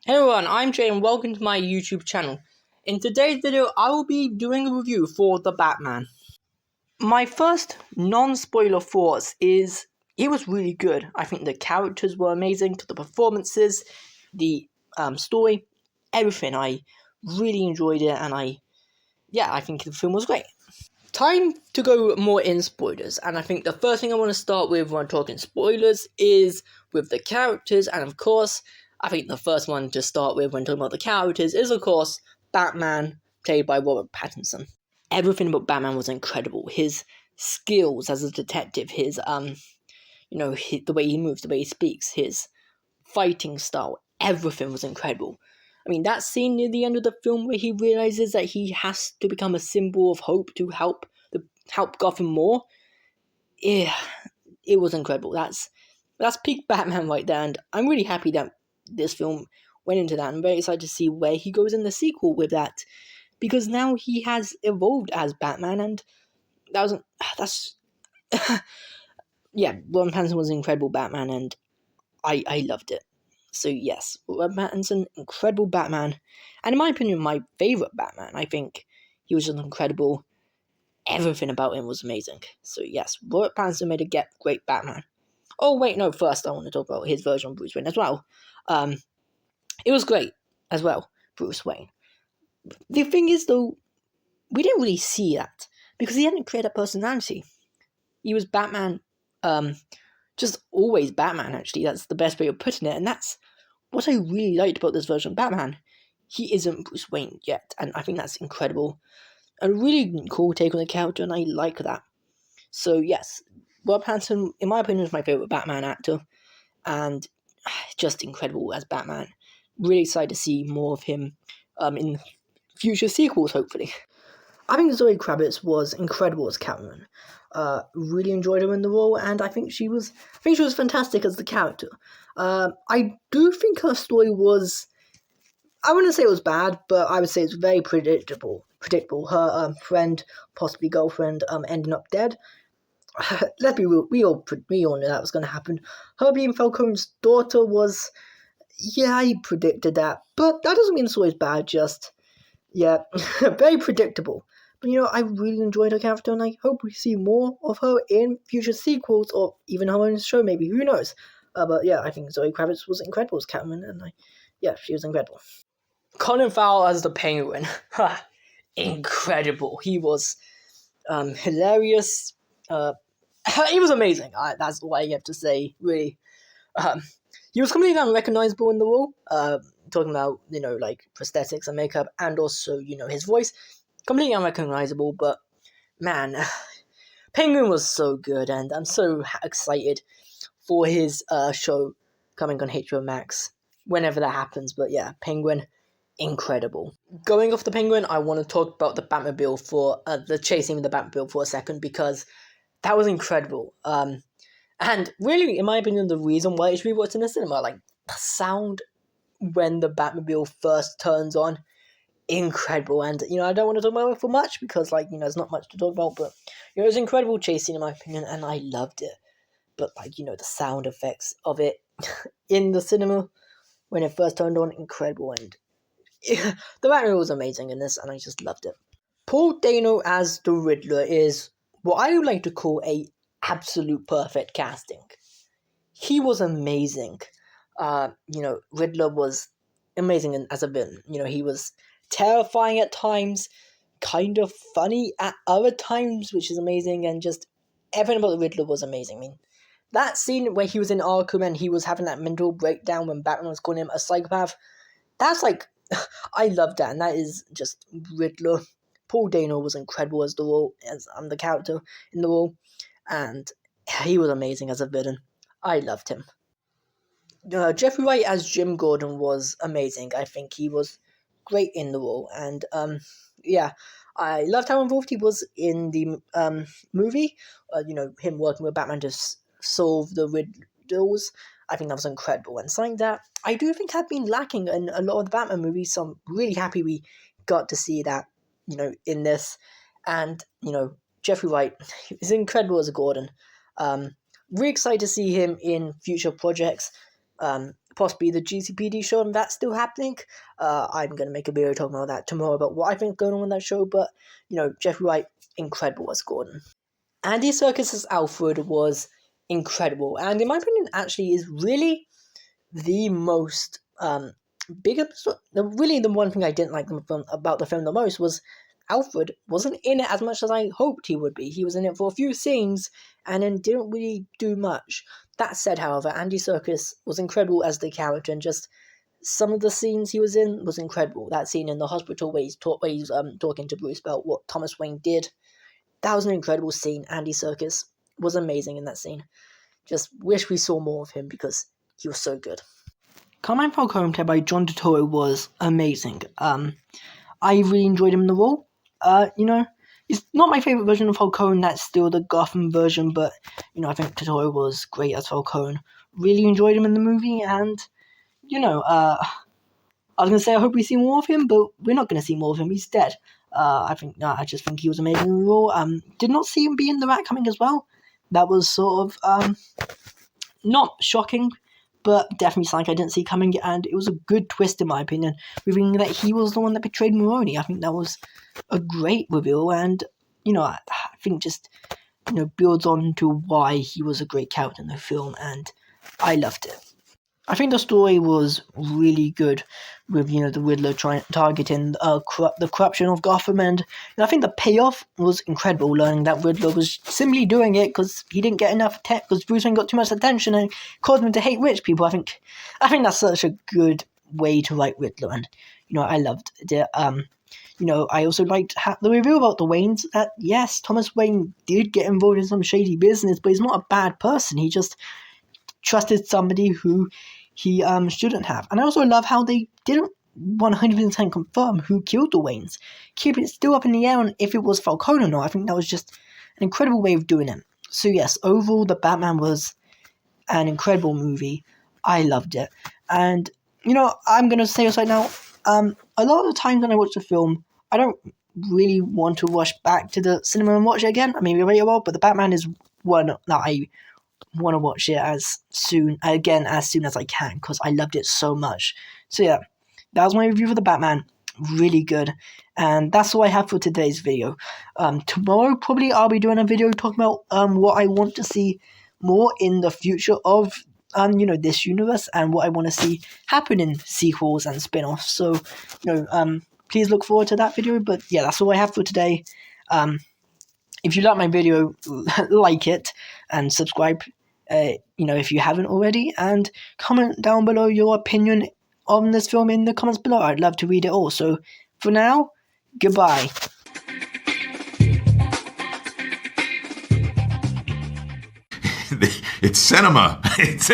Hey everyone, I'm Jay and welcome to my YouTube channel. In today's video, I will be doing a review for The Batman. My first non-spoiler thoughts is it was really good. I think the characters were amazing, the performances, the story, everything. I really enjoyed it and I think the film was great. Time to go more in spoilers, and I think the first thing I want to start with when talking spoilers is with the characters, and of course, I think the first one to start with when talking about the characters is, of course, Batman, played by Robert Pattinson. Everything about Batman was incredible. His skills as a detective, his the way he moves, the way he speaks, his fighting style, everything was incredible. I mean, that scene near the end of the film where he realizes that he has to become a symbol of hope to help Gotham more. Yeah, it was incredible. That's peak Batman right there, and I'm really happy that this film went into that. I'm very excited to see where he goes in the sequel with that, because now he has evolved as Batman, and that's yeah. Ron Pattinson was an incredible Batman, and I loved it. So yes, Robert Pattinson, incredible Batman, and in my opinion, my favorite Batman. I think he was just incredible. Everything about him was amazing. So yes, Robert Pattinson made a great Batman. Oh wait, no. First, I want to talk about his version of Bruce Wayne as well. It was great as well, Bruce Wayne. The thing is, though, we didn't really see that because he hadn't created a personality. He was Batman, just always Batman. Actually, that's the best way of putting it, and that's what I really liked about this version of Batman. He isn't Bruce Wayne yet, and I think that's incredible. A really cool take on the character, and I like that. So yes, Rob Pattinson, in my opinion, is my favorite Batman actor, and just incredible as Batman. Really excited to see more of him in future sequels, hopefully. I think Zoe Kravitz was incredible as Catwoman. Really enjoyed her in the role, and I think she was fantastic as the character. I do think her story was, I wouldn't say it was bad, but I would say it's very predictable. Her friend, possibly girlfriend, ending up dead. Let's be real, we all knew that was going to happen. Her being Falcone's daughter was, yeah, I predicted that, but that doesn't mean it's always bad. Just very predictable. But I really enjoyed her character, and I hope we see more of her in future sequels or even her own show. Maybe, who knows? But yeah, I think Zoe Kravitz was incredible as Catwoman, and she was incredible. Colin Farrell as the Penguin, incredible. He was hilarious. He was amazing. That's all I have to say. Really, he was completely unrecognizable in the role. Talking about like prosthetics and makeup, and also his voice, completely unrecognizable. But man, Penguin was so good, and I'm so excited for his show coming on HBO Max whenever that happens. But yeah, Penguin, incredible. Going off the Penguin, I want to talk about the Batmobile for the chasing with the Batmobile for a second, because that was incredible. And really, in my opinion, the reason why it should be watched in the cinema, like the sound when the Batmobile first turns on, incredible. And I don't want to talk about it for much because there's not much to talk about, but it was incredible chasing in my opinion, and I loved it. But the sound effects of it in the cinema when it first turned on, incredible. And the Batmobile was amazing in this, and I just loved it. Paul Dano as the Riddler is what I would like to call a absolute perfect casting. He was amazing. Riddler was amazing as a villain. He was terrifying at times, kind of funny at other times, which is amazing, and just everything about the Riddler was amazing. I mean, that scene where he was in Arkham and he was having that mental breakdown when Batman was calling him a psychopath, that's like, I love that, and that is just Riddler. Paul Dano was incredible as the role, as the character in the role, and he was amazing as a villain. I loved him. Jeffrey Wright as Jim Gordon was amazing. I think he was great in the role, and I loved how involved he was in the movie. Him working with Batman to solve the riddles. I think that was incredible, and something that I do think had been lacking in a lot of the Batman movies. So I'm really happy we got to see that, in this. And Jeffrey Wright is incredible as a Gordon. Really excited to see him in future projects. possibly the GCPD show, and that's still happening. I'm going to make a video talking about that tomorrow, about what I think is going on with that show, but, Jeffrey Wright, incredible as Gordon. Andy Serkis' Alfred was incredible, and in my opinion, actually is really the most, really the one thing I didn't like about the film the most was Alfred wasn't in it as much as I hoped he would be. He was in it for a few scenes and then didn't really do much. That said, however, Andy Serkis was incredible as the character, and just some of the scenes he was in was incredible. That scene in the hospital where he's talking to Bruce about what Thomas Wayne did, that was an incredible scene. Andy Serkis was amazing in that scene. Just wish we saw more of him because he was so good. Carmine Falcone, played by John Turturro, was amazing. I really enjoyed him in the role. It's not my favourite version of Falcone, that's still the Gotham version, but, I think Turturro was great as Falcone. Really enjoyed him in the movie, and, I was going to say I hope we see more of him, but we're not going to see more of him, he's dead. I just think he was amazing in the role. Did not see him be in The Rat Coming as well. That was sort of, not shocking, but definitely something I didn't see coming, and it was a good twist in my opinion, revealing that he was the one that betrayed Maroni. I think that was a great reveal, and, I think just, builds on to why he was a great character in the film, and I loved it. I think the story was really good with, the Riddler targeting the corruption of Gotham, and I think the payoff was incredible, learning that Riddler was simply doing it because he didn't get enough because Bruce Wayne got too much attention and caused him to hate rich people. I think that's such a good way to write Riddler, and, I loved it. I also liked the reveal about the Waynes, that, yes, Thomas Wayne did get involved in some shady business, but he's not a bad person. He just trusted somebody who he shouldn't have. And I also love how they didn't 100% confirm who killed the Waynes, keep it still up in the air on if it was Falcone or not. I think that was just an incredible way of doing it. So yes, overall the Batman was an incredible movie. I loved it. And, I'm going to say this right now, a lot of the times when I watch the film, I don't really want to rush back to the cinema and watch it again. I mean, we will, but the Batman is one that I want to watch it as soon as I can, because I loved it so much. So yeah, that was my review for the Batman. Really good. And that's all I have for today's video. Tomorrow probably I'll be doing a video talking about what I want to see more in the future of this universe, and what I want to see happen in sequels and spin-offs. So please look forward to that video. But yeah, that's all I have for today. If you like my video, like it and subscribe, if you haven't already, and comment down below your opinion on this film in the comments below. I'd love to read it all. So for now, goodbye. It's cinema.